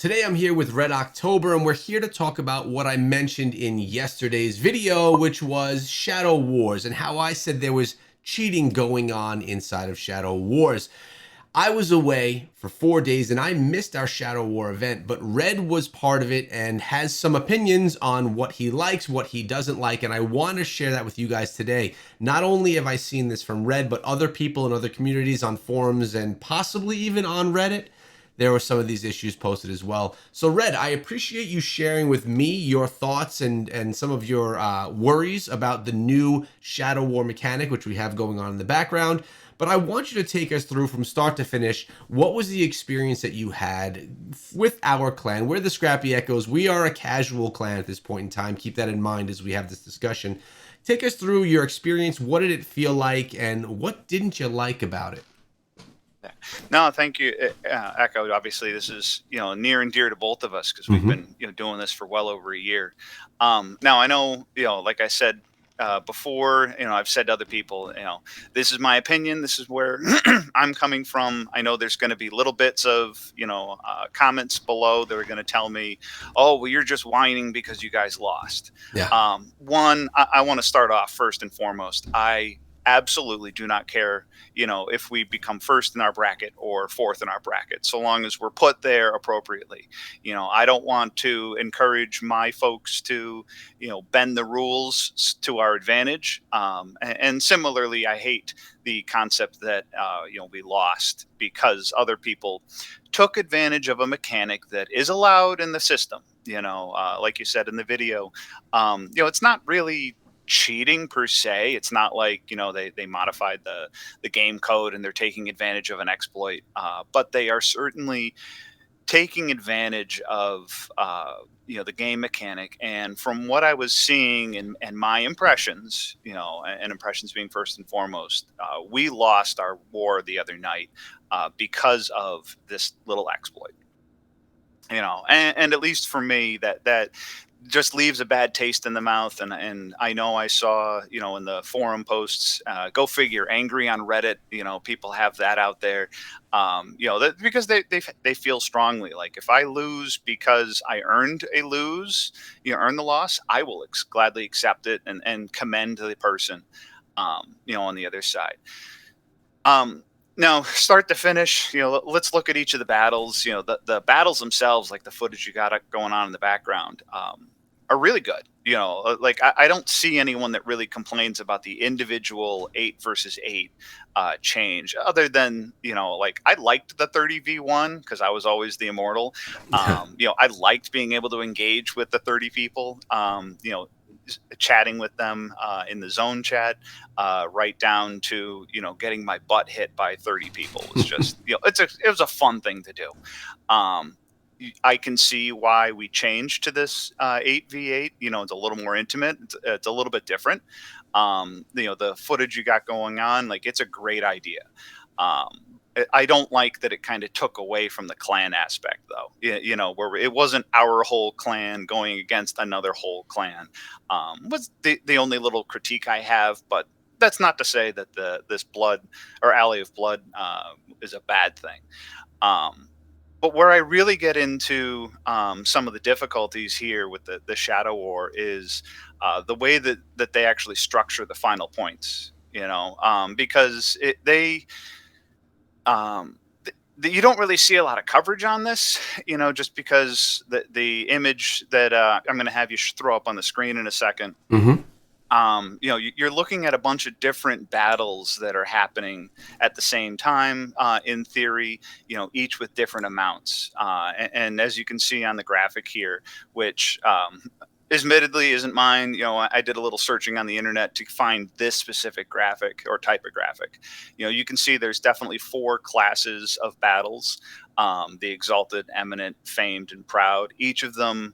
Today I'm here with Red October, and we're here to talk about what I mentioned in yesterday's video, which was Shadow Wars, and how I said there was cheating going on inside of Shadow Wars. I was away for 4 days and I missed our Shadow War event, but Red was part of it and has some opinions on what he likes, what he doesn't like, and I want to share that with you guys today. Not only have I seen this from Red, but other people in other communities on forums and possibly even on Reddit. There were some of these issues posted as well. So Red, I appreciate you sharing with me your thoughts and some of your worries about the new Shadow War mechanic, which we have going on in the background. But I want you to take us through from start to finish. What was the experience that you had with our clan? We're the Scrappy Echoes. We are a casual clan at this point in time. Keep that in mind as we have this discussion. Take us through your experience. What did it feel like, and what didn't you like about it? Yeah. No, thank you, Echo. Obviously, this is near and dear to both of us because we've Mm-hmm. been doing this for well over a year. Now I know like I said before, I've said to other people, this is my opinion. This is where I'm coming from. I know there's going to be little bits of comments below that are going to tell me, oh, well, you're just whining because you guys lost. Yeah. One, I want to start off first and foremost. I absolutely do not care if we become first in our bracket or fourth in our bracket, so long as we're put there appropriately. I don't want to encourage my folks to, bend the rules to our advantage. And similarly, I hate the concept that, we lost because other people took advantage of a mechanic that is allowed in the system. Like you said in the video, it's not really cheating per se. It's not like they modified the game code and they're taking advantage of an exploit, but they are certainly taking advantage of the game mechanic. And from what I was seeing and my impressions, and impressions being first and foremost, we lost our war the other night because of this little exploit. And at least for me, that just leaves a bad taste in the mouth. And I know I saw, in the forum posts, go figure, angry on Reddit, people have that out there, because they feel strongly. Like, if I lose because I earned a lose, earn the loss, I will gladly accept it and commend the person, on the other side. Now, start to finish, let's look at each of the battles. The battles themselves, like the footage you got going on in the background, are really good. Like, I don't see anyone that really complains about the individual 8 versus 8 change, other than, like, I liked the 30v1 because I was always the Immortal. I liked being able to engage with the 30 people, chatting with them in the zone chat, right down to getting my butt hit by 30 people. Was just it was a fun thing to do. I can see why we changed to this 8v8. It's a little more intimate. It's a little bit different. The footage you got going on, like, it's a great idea. I don't like that it kind of took away from the clan aspect, though. Where it wasn't our whole clan going against another whole clan. Was the only little critique I have, but that's not to say that this blood or alley of blood is a bad thing. But where I really get into some of the difficulties here with the Shadow War is the way that they actually structure the final points. Because um, you don't really see a lot of coverage on this, just because the image that I'm going to have you throw up on the screen in a second. Mm-hmm. You're looking at a bunch of different battles that are happening at the same time, in theory, each with different amounts. And as you can see on the graphic here, which admittedly isn't mine. I did a little searching on the internet to find this specific graphic or type of graphic. You can see there's definitely 4 classes of battles: the Exalted, Eminent, Famed, and Proud. Each of them,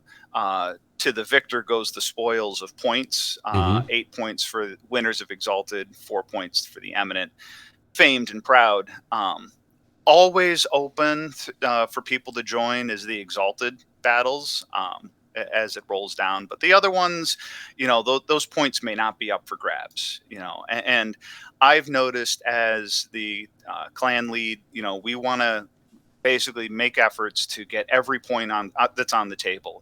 to the victor goes the spoils of points. Mm-hmm. 8 points for winners of Exalted, 4 points for the Eminent. Famed and Proud, always open for people to join as the Exalted battles, as it rolls down. But the other ones, those points may not be up for grabs. And I've noticed, as the clan lead, we want to basically make efforts to get every point on that's on the table.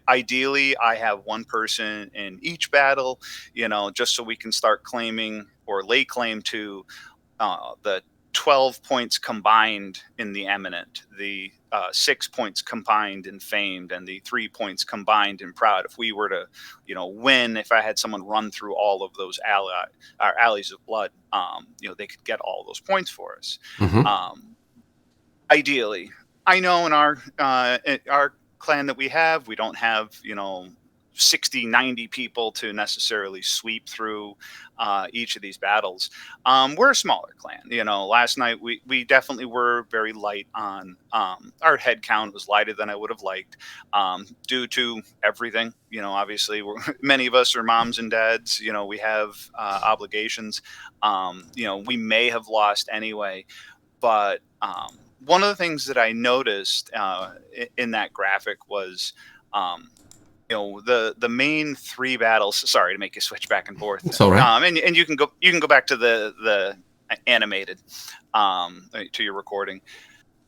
Ideally, I have one person in each battle, just so we can start claiming or lay claim to the 12 points combined in the eminent, the 6 points combined in famed, and the 3 points combined in proud. If we were to, win, if I had someone run through all of those alleys of blood, they could get all those points for us. Hmm. Um, Ideally, I know in our clan that we don't have 60, 90 people to necessarily sweep through each of these battles. We're a smaller clan. Last night we definitely were very light on our head count was lighter than I would have liked, due to everything. Obviously many of us are moms and dads. We have obligations. We may have lost anyway, but one of the things that I noticed in that graphic was, the main three battles. Sorry to make you switch back and forth, It's all right. and you can go back to the animated, to your recording.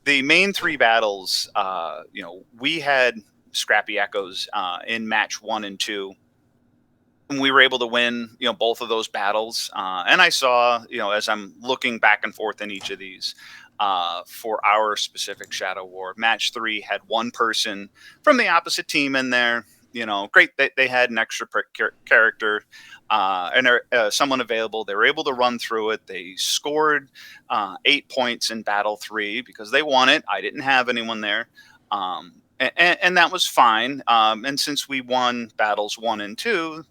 The main three battles, we had Scrappy Echoes in match 1 and 2, and we were able to win, both of those battles. And I saw, as I'm looking back and forth in each of these, for our specific Shadow War, match 3 had one person from the opposite team in there. Great. They had an extra character and someone available. They were able to run through it. They scored 8 points in battle 3 because they won it. I didn't have anyone there. And that was fine. And since we won battles 1 and 2,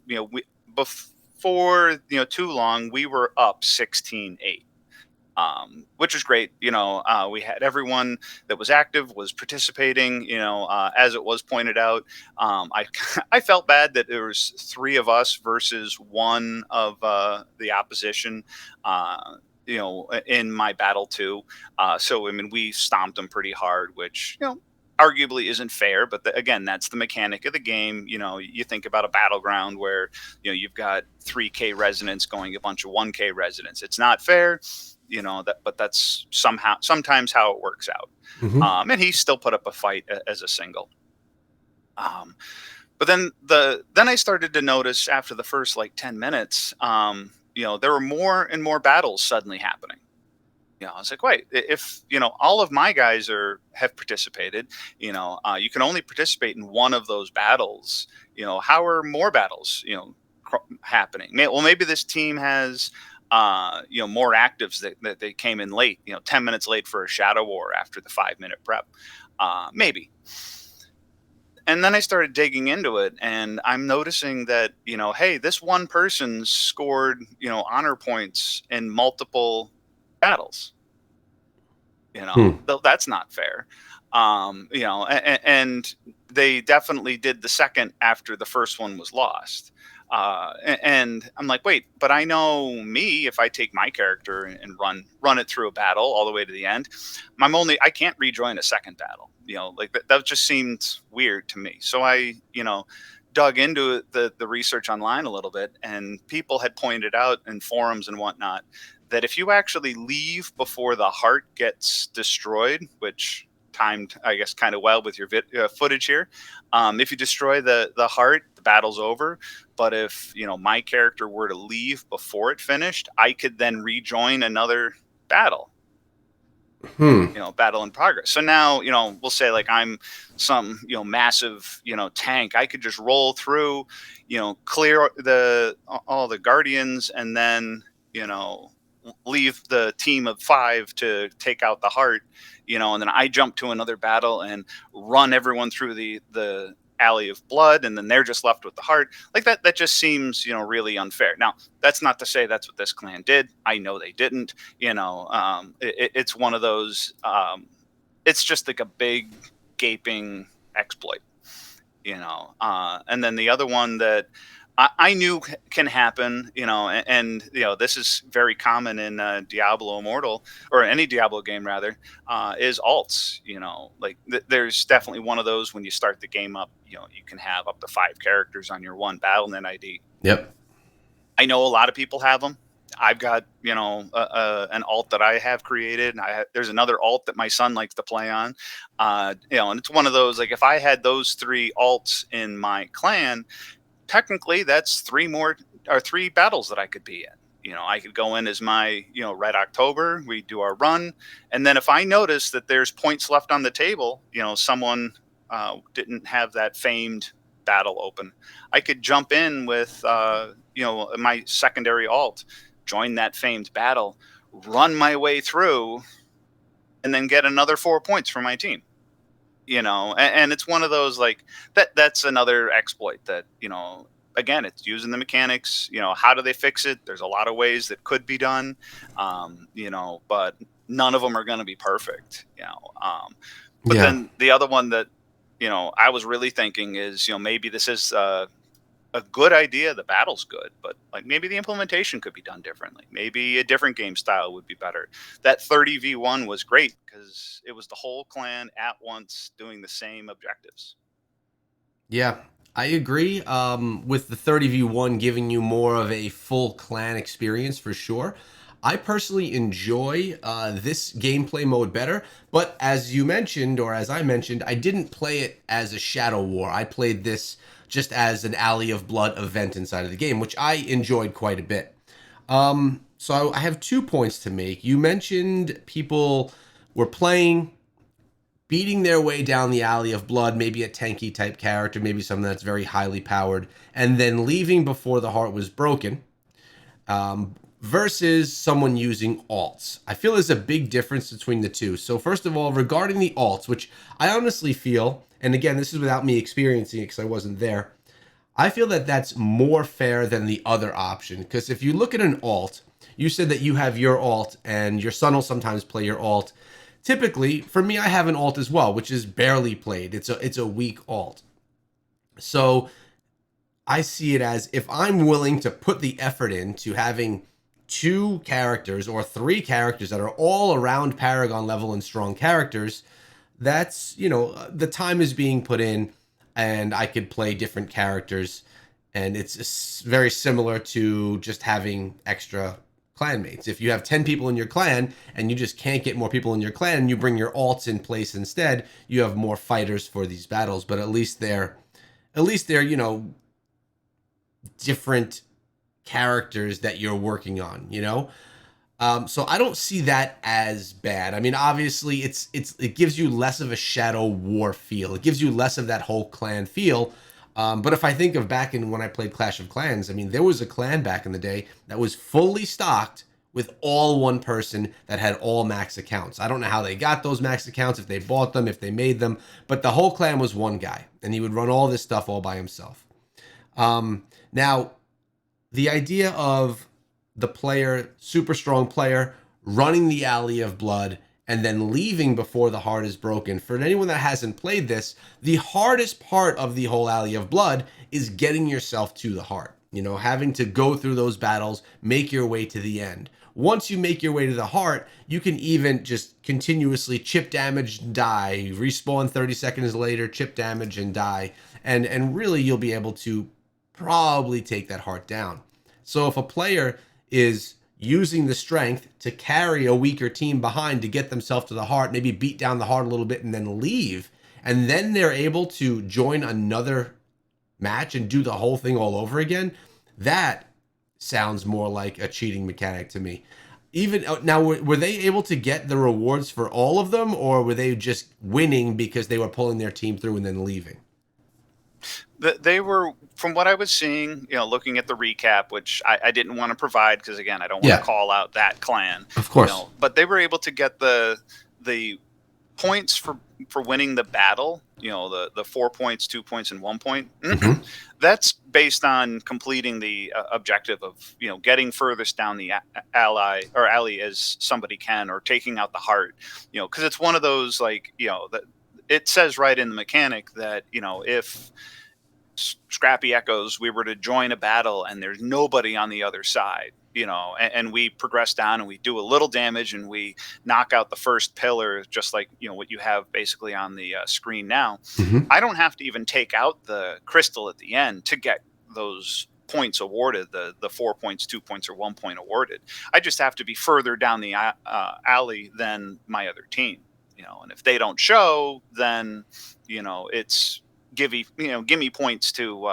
before too long, we were up 16-8, which is great. We had everyone that was active was participating. As it was pointed out, I I felt bad that there was 3 of us versus one of the opposition. In my battle 2, so I mean we stomped them pretty hard, which arguably isn't fair, but again, that's the mechanic of the game. You think about a battleground where you've got 3K residents going a bunch of 1K residents. It's not fair, but that's sometimes how it works out. Hmm. And he still put up a fight as a single. But then I started to notice after the first like 10 minutes, there were more and more battles suddenly happening. I was like, wait, if all of my guys have participated, you can only participate in one of those battles. How are more battles happening? Well, maybe this team has more actives that they came in late, 10 minutes late for a Shadow War after the 5-minute prep, maybe. And then I started digging into it, and I'm noticing that hey, this one person scored honor points in multiple battles. Hmm. That's not fair. And they definitely did the second after the first one was lost. And I'm like, wait, but I know me, if I take my character and run it through a battle all the way to the end, I can't rejoin a second battle. Like that just seemed weird to me. So I, dug into the research online a little bit, and people had pointed out in forums and whatnot that if you actually leave before the heart gets destroyed, which timed, I guess, kind of well with your footage here, if you destroy the heart, the battle's over. But if my character were to leave before it finished, I could then rejoin another battle. Hmm. Battle in progress. So now, we'll say like I'm some, massive, tank. I could just roll through, clear all the guardians, and then, leave the team of 5 to take out the heart, and then I jump to another battle and run everyone through the alley of blood, and then they're just left with the heart. Like that just seems really unfair. Now, that's not to say that's what this clan did. I know they didn't. It's one of those, it's just like a big gaping exploit. And then the other one that I knew can happen, and this is very common in Diablo Immortal, or any Diablo game rather, is alts. Like there's definitely one of those when you start the game up. You can have up to 5 characters on your one BattleNet ID. Yep. I know a lot of people have them. I've got, an alt that I have created, and there's another alt that my son likes to play on. And it's one of those, like, if I had those three alts in my clan, technically that's three more or three battles that I could be in. I could go in as my, Red October. We do our run, and then if I notice that there's points left on the table, someone didn't have that famed battle open, I could jump in with, my secondary alt, join that famed battle, run my way through, and then get another 4 points for my team. And it's one of those, like, that's another exploit that, again, it's using the mechanics. How do they fix it? There's a lot of ways that could be done, but none of them are going to be perfect. But Yeah. then the other one that, I was really thinking is, maybe this is a good idea. The battle's good, but like maybe the implementation could be done differently. Maybe a different game style would be better. That 30v1 was great because it was the whole clan at once doing the same objectives. Yeah, I agree. With the 30v1 giving you more of a full clan experience for sure. I personally enjoy this gameplay mode better, but as you mentioned, or as I mentioned, I didn't play it as a Shadow War. I played this just as an Alley of Blood event inside of the game, which I enjoyed quite a bit. So I have 2 points to make. You mentioned people were playing, beating their way down the alley of blood, maybe a tanky type character, maybe something that's very highly powered, and then leaving before the heart was broken, versus someone using alts. I feel there's a big difference between the two. So, first of all, regarding the alts, which I honestly feel, and again, this is without me experiencing it because I wasn't there, I feel that that's more fair than the other option. Because if you look at an alt, you said that you have your alt and your son will sometimes play your alt. Typically, for me, I have an alt as well, which is barely played. It's a weak alt. So I see it as, if I'm willing to put the effort into having two characters or three characters that are all around Paragon level and strong characters, that's, the time is being put in and I could play different characters. And it's very similar to just having extra clanmates. If you have 10 people in your clan and you just can't get more people in your clan and you bring your alts in place instead, you have more fighters for these battles, but at least they're different characters that you're working on. So I don't see that as bad. I mean, obviously, it gives you less of a Shadow War feel. It gives you less of that whole clan feel. But if I think of back in when I played Clash of Clans, I mean, there was a clan back in the day that was fully stocked with all one person that had all max accounts. I don't know how they got those max accounts, if they bought them, if they made them, but the whole clan was one guy, and he would run all this stuff all by himself. Now, the idea of the player, super strong player, running the alley of blood and then leaving before the heart is broken. For anyone that hasn't played this, the hardest part of the whole alley of blood is getting yourself to the heart. Having to go through those battles, make your way to the end. Once you make your way to the heart, you can even just continuously chip damage and die, respawn 30 seconds later, chip damage and die, and really you'll be able to probably take that heart down. So if a player is using the strength to carry a weaker team behind to get themselves to the heart, maybe beat down the heart a little bit and then leave, and then they're able to join another match and do the whole thing all over again, that sounds more like a cheating mechanic to me. Even now, were they able to get the rewards for all of them, or were they just winning because they were pulling their team through and then leaving? They were, from what I was seeing, looking at the recap, which I didn't want to provide because, again, I don't want to Yeah, call out that clan, of course. but they were able to get the points for winning the battle, the 4 points, 2 points, and 1 point. Hmm. That's based on completing the objective of, getting furthest down the alley as somebody can, or taking out the heart, because it's one of those, like, that it says right in the mechanic that, if Scrappy Echoes, we were to join a battle and there's nobody on the other side, and we progress down and we do a little damage and we knock out the first pillar, just like, what you have basically on the screen now. Hmm. I don't have to even take out the crystal at the end to get those points awarded, the 4 points, 2 points, or 1 point awarded. I just have to be further down the alley than my other team, and if they don't show, then it's give me points to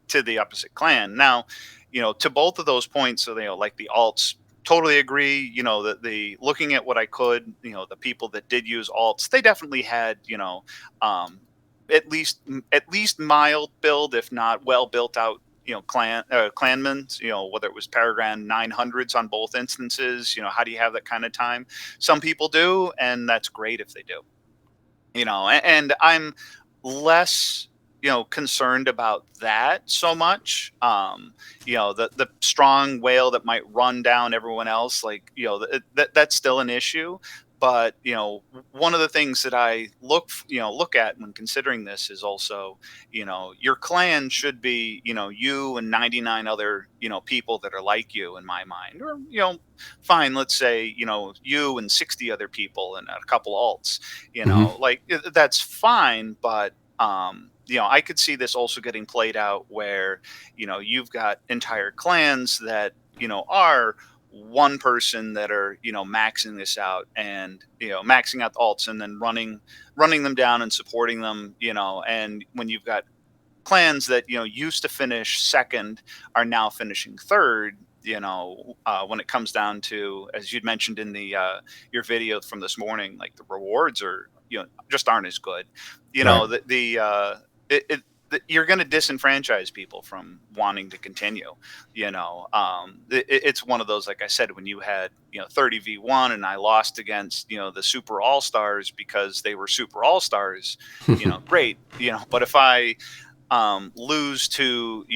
to the opposite clan. Now, to both of those points, so like the alts, totally agree. That the looking at what I could, the people that did use alts, they definitely had, um, at least mild build, if not well built out. Clanmen. Whether it was Paragon 900s on both instances. How do you have that kind of time? Some people do, and that's great if they do. And I'm less concerned about that so much. The strong whale that might run down everyone else, like that's still an issue. But one of the things that I look at when considering this is also, your clan should be you and 99 other people that are like you, in my mind. Or fine, let's say you and 60 other people and a couple alts. Hmm. Like that's fine. But I could see this also getting played out where you've got entire clans that are one person that are maxing this out, and maxing out the alts, and then running them down and supporting them. And when you've got clans that used to finish second are now finishing third. When it comes down to, as you'd mentioned in the your video from this morning, like the rewards are just aren't as good. Right. You're going to disenfranchise people from wanting to continue. It's one of those, like I said, when you had 30v1 and I lost against the super all stars because they were super all stars. Great. But if I lose to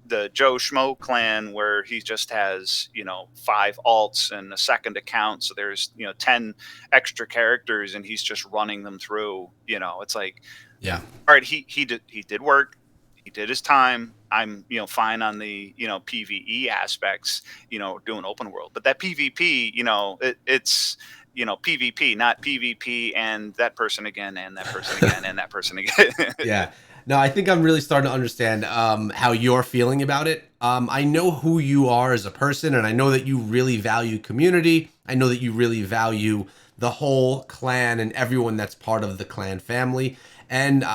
the Joe Schmo clan, where he just has 5 alts and a second account, so there's 10 extra characters and he's just running them through. It's like, Yeah. all right, he did work, he did his time. I'm fine on the PVE aspects, doing open world, but that PvP, it's PvP, not PvP, and that person again, and that person again, and that person again. Yeah. No, I think I'm really starting to understand how you're feeling about it. I know who you are as a person, and I know that you really value community. I know that you really value the whole clan and everyone that's part of the clan family. And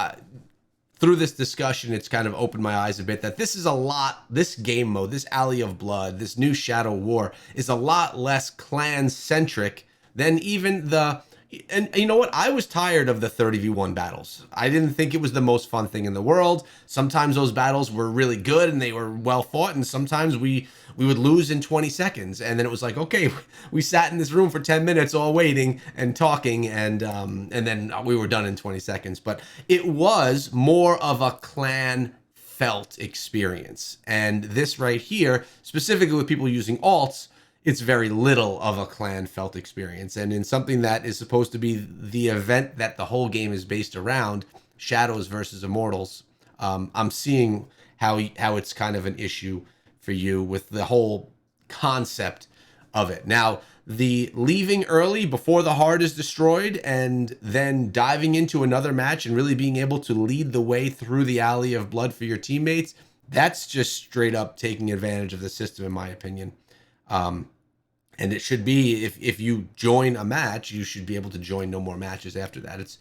through this discussion, it's kind of opened my eyes a bit that this is a lot, this game mode, this Alley of Blood, this new Shadow War is a lot less clan centric than even the. And you know what? I was tired of the 30v1 battles. I didn't think it was the most fun thing in the world. Sometimes those battles were really good and they were well fought, and sometimes we would lose in 20 seconds. And then it was like, okay, we sat in this room for 10 minutes all waiting and talking, and then we were done in 20 seconds. But it was more of a clan felt experience. And this right here, specifically with people using alts, it's very little of a clan felt experience. And in something that is supposed to be the event that the whole game is based around, Shadows versus Immortals, I'm seeing how it's kind of an issue for you with the whole concept of it. Now, the leaving early before the heart is destroyed and then diving into another match and really being able to lead the way through the Alley of Blood for your teammates, that's just straight up taking advantage of the system, in my opinion. Um, and it should be, if you join a match, you should be able to join no more matches after that. It's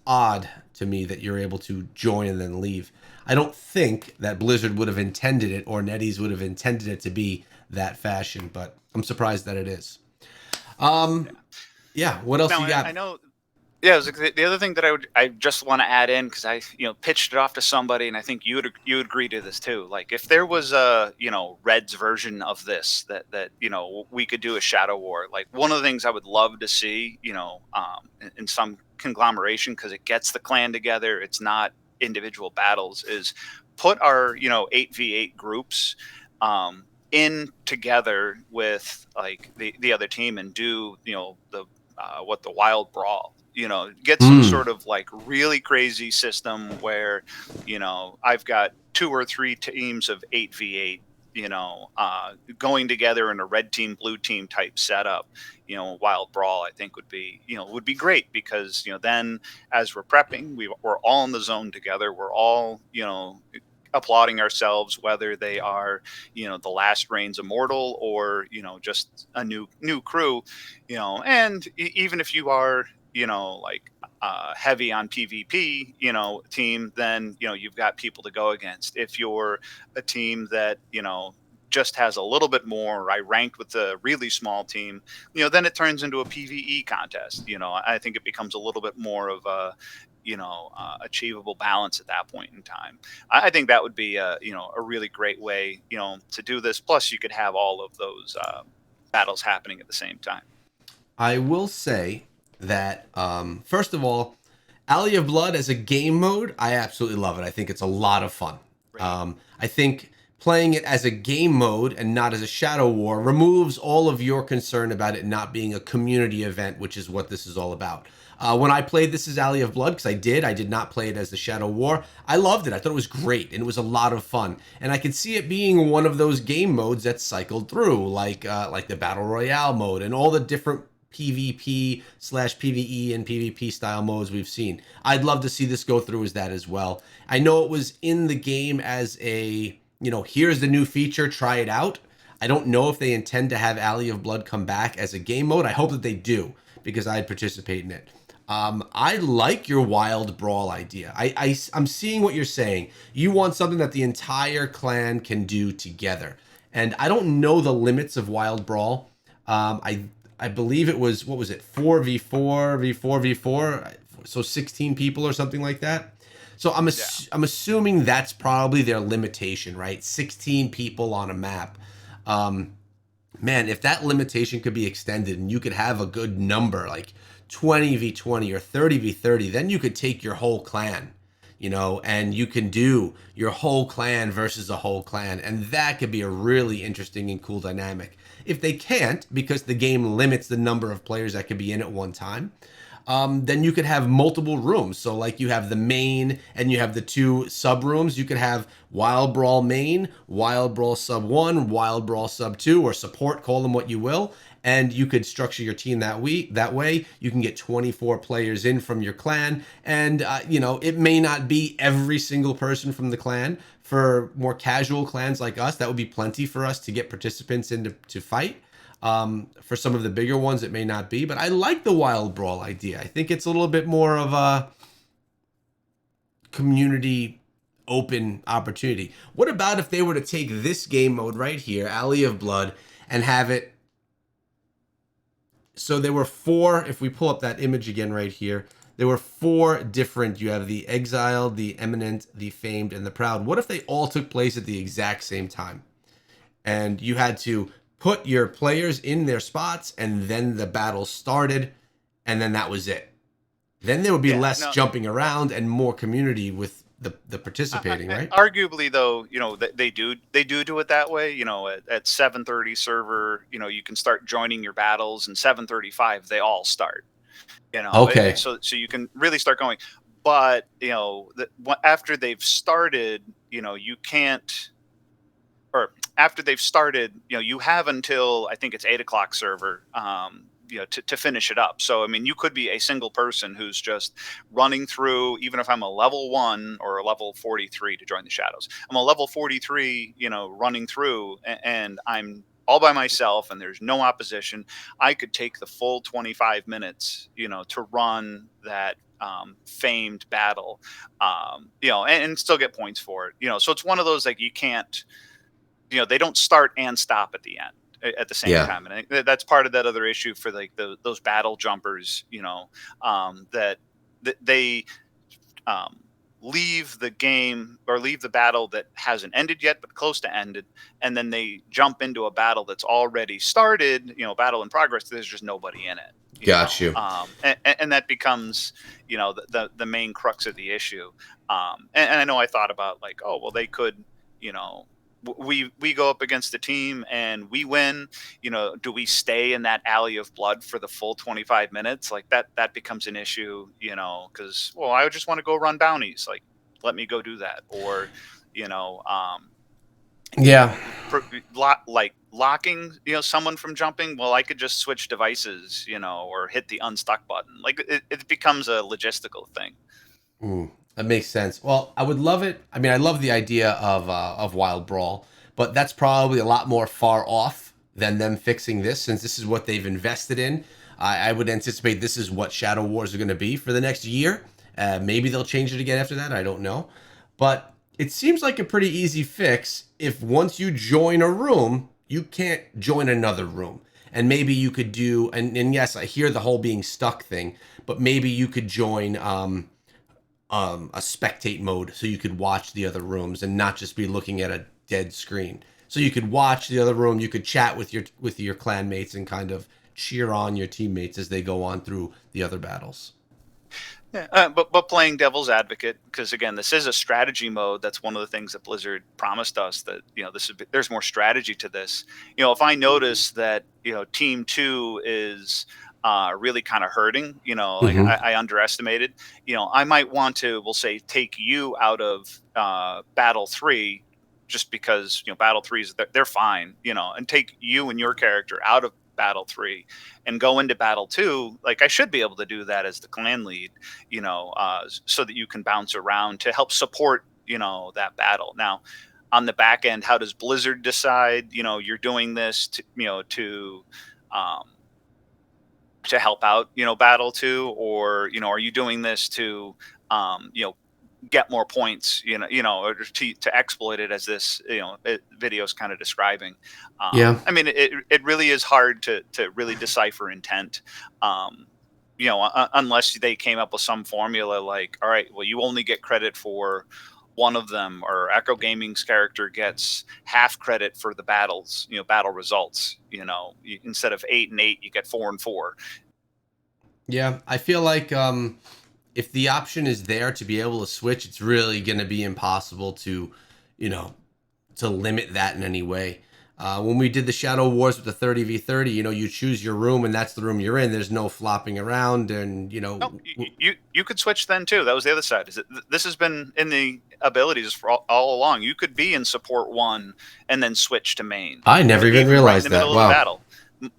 odd to me that you're able to join and then leave. I don't think that Blizzard would have intended it, or NetEase would have intended it to be that fashion, but I'm surprised that it is. Um, yeah. What else Now, you I got? know. Yeah, it was like the other thing that I just want to add in, because I pitched it off to somebody, and I think you would agree to this too. Like, if there was a Red's version of this, that we could do a Shadow War. Like, one of the things I would love to see, in some conglomeration, because it gets the clan together. It's not individual battles. Is put our 8v8 groups in together with like the other team, and do the what the wild brawl. Get some Hmm. sort of like really crazy system where I've got 2 or 3 teams of 8v8, going together in a red team blue team type setup. Wild brawl, I think, would be great, because then, as we're prepping, we're all in the zone together. We're all applauding ourselves, whether they are, the last reigns Immortal, or, just a new crew, and even if you are, like, heavy on PvP, team, then, you've got people to go against. If you're a team that, just has a little bit more, I ranked with a really small team, then it turns into a PvE contest. I think it becomes a little bit more of a, achievable balance at that point in time. I think that would be a really great way, to do this. Plus, you could have all of those battles happening at the same time. I will say that first of all, Alley of Blood as a game mode, I absolutely love it. I think it's a lot of fun. Great. I think playing it as a game mode and not as a Shadow War removes all of your concern about it not being a community event, which is what this is all about. When I played this as Alley of Blood, because I did not play it as the Shadow War. I loved it. I thought it was great, and it was a lot of fun. And I could see it being one of those game modes that cycled through, like the Battle Royale mode and all the different PvP slash PvE and PvP style modes we've seen. I'd love to see this go through as that as well. I know it was in the game as a, here's the new feature, try it out. I don't know if they intend to have Alley of Blood come back as a game mode. I hope that they do, because I'd participate in it. I like your wild brawl idea. I'm seeing what you're saying. You want something that the entire clan can do together. And I don't know the limits of wild brawl. I believe it was, what was it, 4v4 v4v4, so 16 people or something like that. So Yeah. I'm assuming that's probably their limitation, right? 16 people on a map. Um, Man, if that limitation could be extended and you could have a good number, like 20v20 or 30v30, then you could take your whole clan, and you can do your whole clan versus a whole clan. And that could be a really interesting and cool dynamic. If they can't, because the game limits the number of players that could be in at one time, then you could have multiple rooms. So, like, you have the main and you have the two sub rooms. You could have Wild Brawl main, Wild Brawl sub one, Wild Brawl sub two, or support, call them what you will. And you could structure your team that way. You can get 24 players in from your clan. And, it may not be every single person from the clan. For more casual clans like us, that would be plenty for us to get participants in to fight. For some of the bigger ones, it may not be, but I like the Wild Brawl idea. I think it's a little bit more of a community open opportunity. What about if they were to take this game mode right here, Alley of Blood, and have it so there were four, if we pull up that image again right here, there were four different, you have the Exiled, the Eminent, the Famed, and the Proud. What if they all took place at the exact same time? And you had to put your players in their spots, and then the battle started, and then that was it. Then there would be Yeah. less No. jumping around and more community with the participating, right? Arguably, though, they do it that way. At 7:30 server, you can start joining your battles, and 7:35 they all start. Okay. So you can really start going. But after they've started, you can't. Or after they've started, you have until, I think it's 8 o'clock server, to finish it up. So, I mean, you could be a single person who's just running through, even if I'm a level 1 or a level 43 to join the shadows. I'm a level 43, running through, and I'm all by myself and there's no opposition. I could take the full 25 minutes, to run that famed battle, and still get points for it. So it's one of those, like, you can't, they don't start and stop at the end at the same Yeah. time. And I think that's part of that other issue for, like, those battle jumpers, that they um, leave the game or leave the battle that hasn't ended yet but close to ended, and then they jump into a battle that's already started, battle in progress. There's just nobody in it. Got you. And that becomes, the main crux of the issue. And I know I thought about, like, oh well, they could, you know we go up against a team and we win. Do we stay in that alley of blood for the full 25 minutes? Like, that becomes an issue, because, well, I just want to go run bounties. Like, let me go do that. Or, you know you Yeah. know like locking, someone from jumping. Well, I could just switch devices, or hit the unstuck button. Like, it becomes a logistical thing. That makes sense. Well, I would love it. I mean, I love the idea of Wild Brawl, but that's probably a lot more far off than them fixing this, since this is what they've invested in. I would anticipate this is what Shadow Wars are going to be for the next year. Maybe they'll change it again after that. I don't know, but it seems like a pretty easy fix. If once you join a room, you can't join another room. And maybe you could do, and yes, I hear the whole being stuck thing, but maybe you could join a spectate mode so you could watch the other rooms and not just be looking at a dead screen. So you could watch the other room, you could chat with your clanmates and kind of cheer on your teammates as they go on through the other battles. Yeah, but playing devil's advocate, because again, this is a strategy mode. That's one of the things that Blizzard promised us, that there's more strategy to this. If I notice that Team Two is really kind of hurting, like Mm-hmm. I underestimated, I might want to, we'll say, take you out of Battle Three, just because Battle Threes they're fine, and take you and your character out of Battle Three and go into Battle Two. Like, I should be able to do that as the clan lead, so that you can bounce around to help support, that battle. Now, on the back end, how does Blizzard decide, you're doing this um, to help out, Battle Two, or are you doing this to, get more points, or to exploit it, as this, video is kind of describing. Yeah. I mean, it really is hard to really decipher intent. Um, Unless they came up with some formula like, all right, well, you only get credit for one of them, or Echo Gaming's character gets half credit for the battles, battle results. Instead of 8 and 8, you get 4 and 4. Yeah. I feel like if the option is there to be able to switch, it's really going to be impossible to, you know, to limit that in any way. When we did the Shadow Wars with the 30v30, you choose your room and that's the room you're in. There's no flopping around, and No, you could switch then too. That was the other side. This has been in the abilities for all along. You could be in support one and then switch to main, I never even even right in realized the that. middle of the Wow. battle.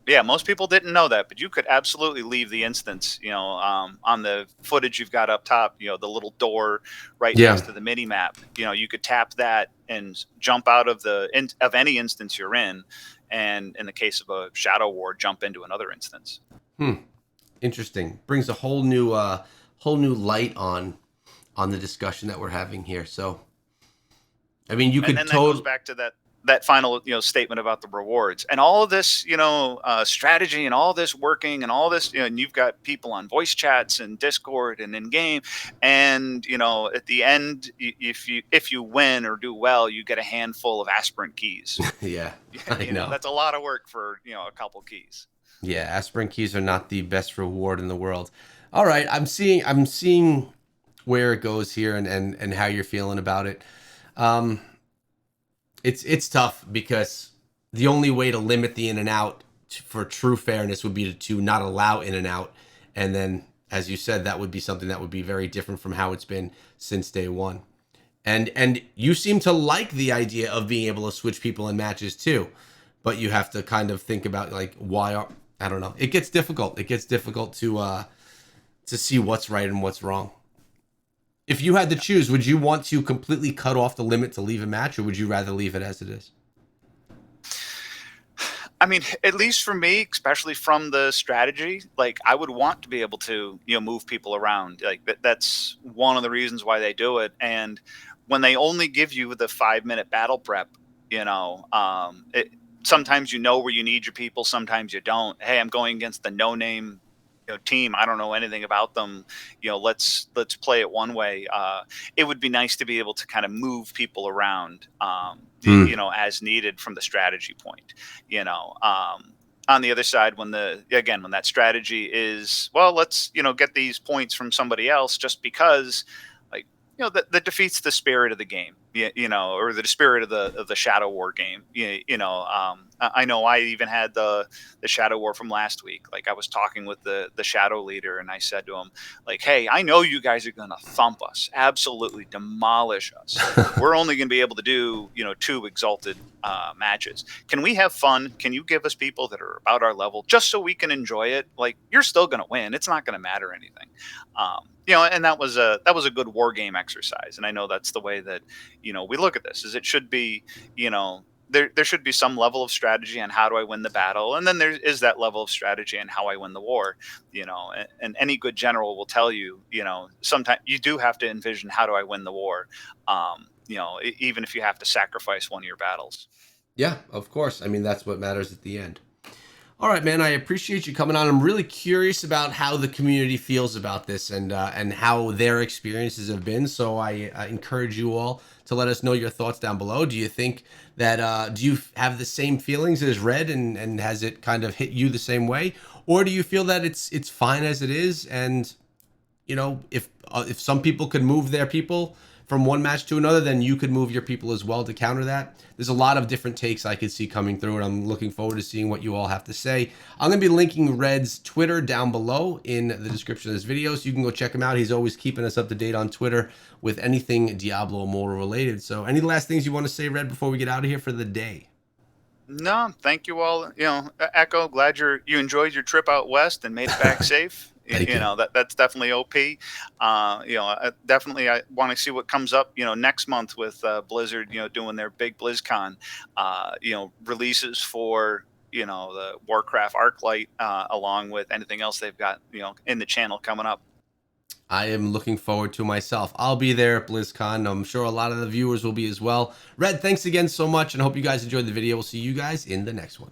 Yeah, most people didn't know that, but you could absolutely leave the instance. On the footage you've got up top, the little door right Yeah. next to the mini map. You could tap that and jump out of of any instance you're in, and in the case of a Shadow War, jump into another instance. Hmm. Interesting. Brings a whole new light on the discussion that we're having here. So, I mean, you And could then that goes totally. back to that final statement about the rewards and all of this, strategy, and all this working, and all this, and you've got people on voice chats and Discord and in game, and at the end, if you win or do well, you get a handful of aspirant keys. Yeah, I know. That's a lot of work for a couple keys. Yeah, aspirin keys are not the best reward in the world. All right, I'm seeing where it goes here, and how you're feeling about it. Um, it's tough because the only way to limit the in and out for true fairness would be to not allow in and out, and then, as you said, that would be something that would be very different from how it's been since day one. And you seem to like the idea of being able to switch people in matches too, but you have to kind of think about, like, why are, I don't know. It gets difficult. It gets difficult to see what's right and what's wrong. If you had to choose, would you want to completely cut off the limit to leave a match, or would you rather leave it as it is? I mean, at least for me, especially from the strategy, like, I would want to be able to, move people around. Like, that's one of the reasons why they do it. And when they only give you the 5-minute battle prep, sometimes where you need your people, sometimes you don't. Hey, I'm going against the no name team. I don't know anything about them. Let's play it one way. It would be nice to be able to kind of move people around, Hmm. as needed from the strategy point. On the other side, when that strategy is, well, let's get these points from somebody else, just because, like, that defeats the spirit of the game. or the spirit of the Shadow War game. I know I even had the Shadow War from last week. Like I was talking with the Shadow leader, and I said to him, like, "Hey, I know you guys are gonna thump us, absolutely demolish us. We're only gonna be able to do two exalted matches. Can we have fun? Can you give us people that are about our level, just so we can enjoy it? Like you're still gonna win. It's not gonna matter anything." And that was a good war game exercise, and I know that's the way that we look at this. Is it should be, there should be some level of strategy on how do I win the battle, and then there is that level of strategy on how I win the war. And any good general will tell you, sometimes you do have to envision how do I win the war, even if you have to sacrifice one of your battles. Yeah, of course. I mean, that's what matters at the end. All right, man. I appreciate you coming on. I'm really curious about how the community feels about this and how their experiences have been. So I encourage you all to let us know your thoughts down below. Do you think that do you have the same feelings as Red, and has it kind of hit you the same way, or do you feel that it's fine as it is, and if some people could move their people from one match to another, then you could move your people as well to counter that. There's a lot of different takes I could see coming through, and I'm looking forward to seeing what you all have to say. I'm going to be linking Red's Twitter down below in the description of this video, so you can go check him out. He's always keeping us up to date on Twitter with anything Diablo Immortal related. So any last things you want to say, Red, before we get out of here for the day? No, thank you all. Echo, glad you enjoyed your trip out west and made it back safe. Thank you. That's definitely OP. Definitely I want to see what comes up. Next month with Blizzard. Doing their big BlizzCon. Releases for the Warcraft ArcLight, along with anything else they've got in the channel coming up. I am looking forward to myself. I'll be there at BlizzCon. I'm sure a lot of the viewers will be as well. Red, thanks again so much, and I hope you guys enjoyed the video. We'll see you guys in the next one.